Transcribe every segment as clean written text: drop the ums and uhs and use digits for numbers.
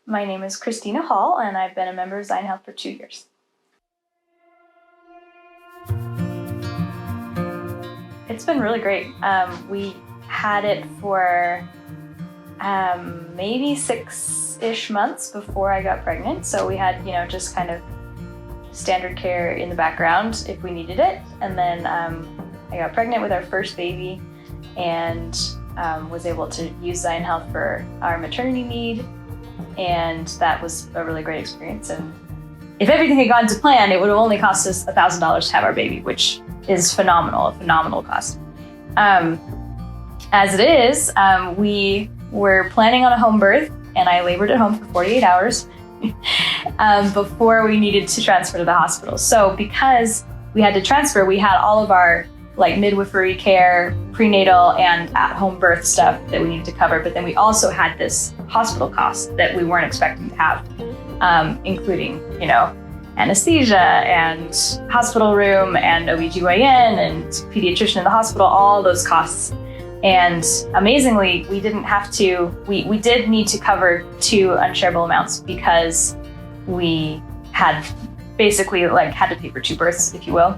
My name is Christina Hall, and I've been a member of Zion Health for 2 years. It's been really great. We had it for maybe 6-ish months before I got pregnant. So we had, just kind of standard care in the background if we needed it. And then I got pregnant with our first baby and was able to use Zion Health for our maternity need. And that was a really great experience. And if everything had gone to plan, it would have only cost us $1,000 to have our baby, which is a phenomenal cost. As it is, we were planning on a home birth, and I labored at home for 48 hours before we needed to transfer to the hospital. So because we had to transfer, we had all of our midwifery care, prenatal and at-home birth stuff that we needed to cover. But then we also had this hospital cost that we weren't expecting to have, including, anesthesia and hospital room and OBGYN and pediatrician in the hospital, all those costs. And amazingly, we didn't have to, we did need to cover 2 unshareable amounts because we had basically had to pay for 2 births, if you will.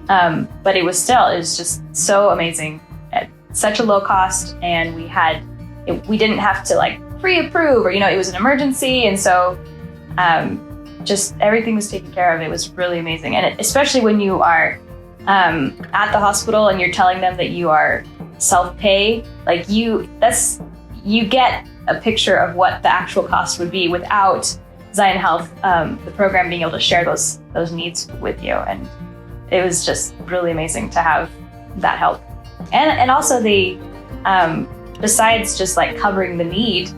But it was just so amazing at such a low cost. And we didn't have to pre-approve or, it was an emergency. And so just everything was taken care of. It was really amazing. And especially when you are at the hospital and you're telling them that you are self-pay, you get a picture of what the actual cost would be without Zion Health, the program, being able to share those needs with you. And it was just really amazing to have that help. And also they, besides just covering the need,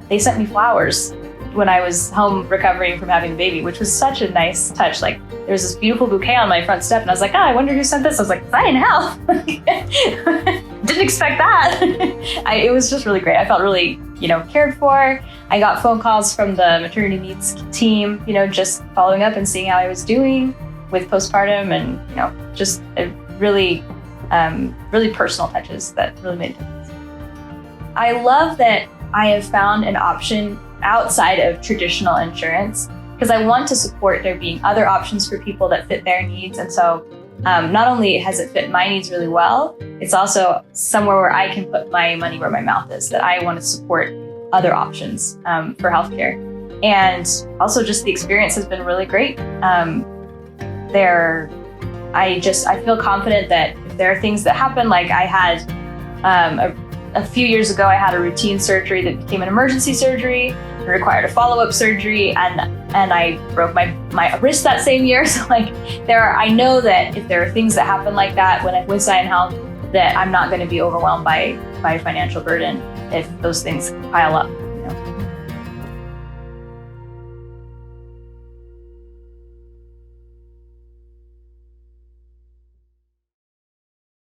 they sent me flowers when I was home recovering from having a baby, which was such a nice touch. There was this beautiful bouquet on my front step, and I was like, I wonder who sent this. I was like, Zion Health. Didn't expect that. It was just really great. I felt really, cared for. I got phone calls from the maternity needs team, just following up and seeing how I was doing with postpartum, and, just a really personal touches that really made a difference. I love that I have found an option outside of traditional insurance, because I want to support there being other options for people that fit their needs. And so not only has it fit my needs really well, it's also somewhere where I can put my money where my mouth is, that I want to support other options for healthcare. And also just the experience has been really great. I feel confident that if there are things that happen, I had a few years ago, I had a routine surgery that became an emergency surgery. It required a follow-up surgery, and I broke my wrist that same year. So I know that if there are things that happen like that when I'm with Zion Health, that I'm not going to be overwhelmed by financial burden if those things pile up.